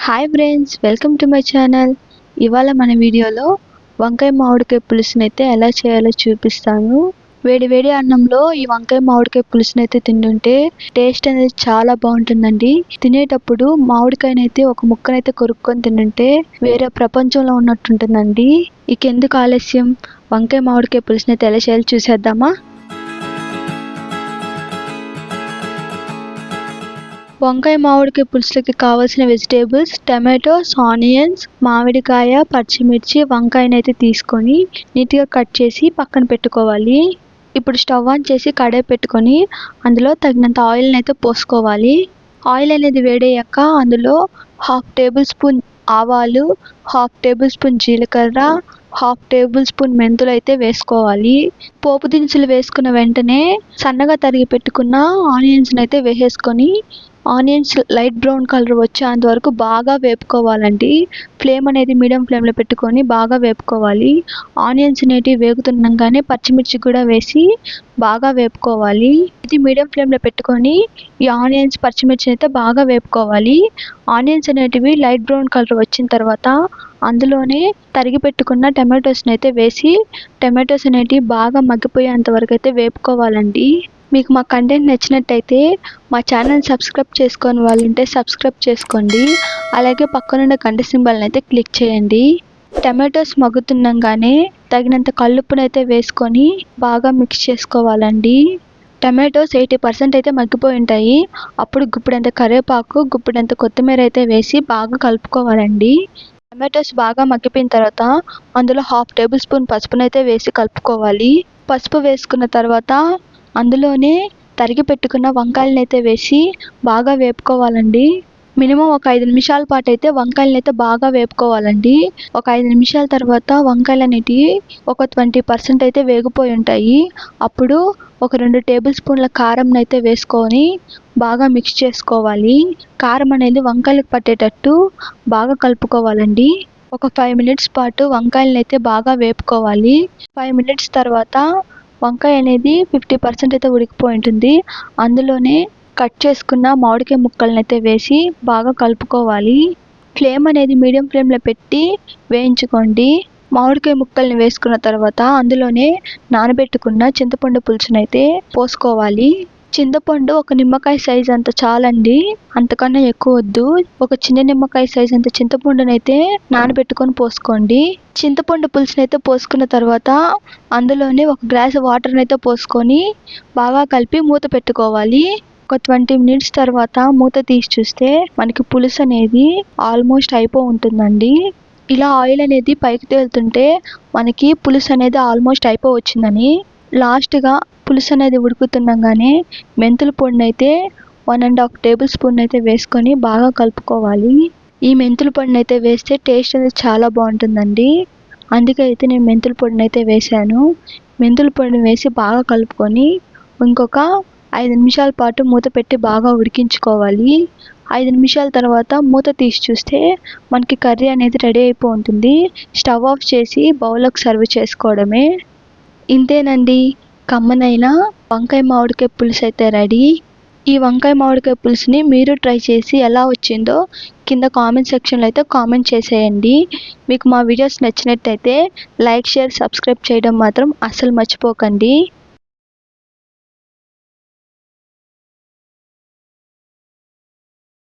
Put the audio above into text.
Hi friends, welcome to my channel. ఇవాళ మన వీడియోలో వంకాయ మామిడికాయ పులుసునైతే ఎలా చేయాలో చూపిస్తాను. వేడి వేడి అన్నంలో ఈ వంకాయ మామిడికాయ పులుసునైతే తింటుంటే టేస్ట్ అనేది చాలా బాగుంటుందండి. తినేటప్పుడు మామిడికాయనైతే ఒక ముక్కనైతే కొరుక్కొని తింటుంటే వేరే ప్రపంచంలో ఉన్నట్టుంటుందండి. ఇక ఎందుకు ఆలస్యం, వంకాయ మామిడికాయ పులుసునైతే ఎలా చేయాలో చూసేద్దామా. వంకాయ మామిడికాయ పులుసులకి కావాల్సిన వెజిటేబుల్స్ టమాటోస్, ఆనియన్స్, మామిడికాయ, పచ్చిమిర్చి, వంకాయనైతే తీసుకొని నీట్గా కట్ చేసి పక్కన పెట్టుకోవాలి. ఇప్పుడు స్టవ్ ఆన్ చేసి కడాయి పెట్టుకొని అందులో తగినంత ఆయిల్ని అయితే పోసుకోవాలి. ఆయిల్ అనేది వేడయ్యాక అందులో 1/2 టేబుల్ స్పూన్ ఆవాలు, 1/2 టేబుల్ స్పూన్ జీలకర్ర, 1/2 టేబుల్ స్పూన్ మెంతులు అయితే వేసుకోవాలి. పోపు దినుసులు వేసుకున్న వెంటనే సన్నగా తరిగి పెట్టుకున్న ఆనియన్స్ని అయితే వేసేసుకొని ఆనియన్స్ లైట్ బ్రౌన్ కలర్ వచ్చేంత వరకు బాగా వేపుకోవాలండి. ఫ్లేమ్ అనేది మీడియం ఫ్లేమ్లో పెట్టుకొని బాగా వేపుకోవాలి. ఆనియన్స్ అనేటివి వేగుతుండగానే పచ్చిమిర్చి కూడా వేసి బాగా వేపుకోవాలి. ఇది మీడియం ఫ్లేమ్లో పెట్టుకొని ఈ ఆనియన్స్ పచ్చిమిర్చి అయితే బాగా వేపుకోవాలి. ఆనియన్స్ అనేటివి లైట్ బ్రౌన్ కలర్ వచ్చిన తర్వాత అందులోనే తరిగి పెట్టుకున్న టమాటోస్ని అయితే వేసి టమాటోస్ అనేటివి బాగా మగ్గిపోయేంత వరకు అయితే వేపుకోవాలండి. మీకు మా కంటెంట్ నచ్చినట్టయితే మా ఛానల్ సబ్స్క్రైబ్ చేసుకొని వాళ్ళు ఉంటే సబ్స్క్రైబ్ చేసుకోండి. అలాగే పక్కనున్న గంట సింబల్ని అయితే క్లిక్ చేయండి. టమాటోస్ మగ్గుతుండగానే తగినంత కల్లుప్పునైతే వేసుకొని బాగా మిక్స్ చేసుకోవాలండి. టమాటోస్ 80% అయితే మగ్గిపోయి ఉంటాయి. అప్పుడు గుప్పిడంత కరివేపాకు, గుప్పిడంత కొత్తిమీర అయితే వేసి బాగా కలుపుకోవాలండి. టమాటోస్ బాగా మగ్గిపోయిన తర్వాత అందులో 1/2 టేబుల్ స్పూన్ పసుపునైతే వేసి కలుపుకోవాలి. పసుపు వేసుకున్న తర్వాత అందులోనే తరిగి పెట్టుకున్న వంకాయలను అయితే వేసి బాగా వేపుకోవాలండి. మినిమం ఒక 5 నిమిషాల పాటు అయితే వంకాయలను అయితే బాగా వేపుకోవాలండి. ఒక 5 నిమిషాల తర్వాత వంకాయలు అనేటివి ఒక 20% అయితే వేగిపోయి ఉంటాయి. అప్పుడు ఒక 2 టేబుల్ స్పూన్ల కారం అయితే వేసుకొని బాగా మిక్స్ చేసుకోవాలి. కారం అనేది వంకాయలకు పట్టేటట్టు బాగా కలుపుకోవాలండి. ఒక 5 మినిట్స్ పాటు వంకాయలను అయితే బాగా వేపుకోవాలి. 5 మినిట్స్ తర్వాత వంకాయ అనేది 50% అయితే ఉడికిపోయి ఉంటుంది. అందులోనే కట్ చేసుకున్న మామిడికాయ ముక్కలను అయితే వేసి బాగా కలుపుకోవాలి. ఫ్లేమ్ అనేది మీడియం ఫ్లేమ్లో పెట్టి వేయించుకోండి. మామిడికాయ ముక్కల్ని వేసుకున్న తర్వాత అందులోనే నానబెట్టుకున్న చింతపండు పులుసునైతే పోసుకోవాలి. చింతపండు ఒక నిమ్మకాయ సైజ్ అంత చాలండి, అంతకన్నా ఎక్కువ వద్దు. ఒక చిన్న నిమ్మకాయ సైజ్ అంత చింతపండునైతే నానబెట్టుకొని పోసుకోండి. చింతపండు పులుసునైతే పోసుకున్న తర్వాత అందులోనే ఒక గ్లాస్ వాటర్ని అయితే పోసుకొని బాగా కలిపి మూత పెట్టుకోవాలి. ఒక 20 మినిట్స్ తర్వాత మూత తీసి చూస్తే మనకి పులుసు అనేది ఆల్మోస్ట్ ఉంటుందండి. ఇలా ఆయిల్ అనేది పైకి తేలుతుంటే మనకి పులుసు అనేది ఆల్మోస్ట్ వచ్చిందని. లాస్ట్గా పులుసు అనేది ఉడుకుతుండగానే మెంతుల పొడిని అయితే 1.5 టేబుల్ స్పూన్ అయితే వేసుకొని బాగా కలుపుకోవాలి. ఈ మెంతుల పొడిని అయితే వేస్తే టేస్ట్ అనేది చాలా బాగుంటుందండి. అందుకే అయితే నేను మెంతుల పొడిని అయితే వేసాను. మెంతుల పొడిని వేసి బాగా కలుపుకొని ఇంకొక 5 నిమిషాల పాటు మూత పెట్టి బాగా ఉడికించుకోవాలి. 5 నిమిషాల తర్వాత మూత తీసి చూస్తే మనకి కర్రీ అనేది రెడీ అయిపోతుంది. స్టవ్ ఆఫ్ చేసి బౌల్లోకి సర్వ్ చేసుకోవడమే. ఇంతేనండి, కమ్మనైన వంకాయ మామిడికాయ పులుసు అయితే రెడీ. ఈ వంకాయ మామిడికాయ పులుసుని మీరు ట్రై చేసి ఎలా వచ్చిందో కింద కామెంట్ సెక్షన్లో అయితే కామెంట్ చేసేయండి. మీకు మా వీడియోస్ నచ్చినట్టయితే లైక్, షేర్, సబ్స్క్రైబ్ చేయడం మాత్రం అస్సలు మర్చిపోకండి.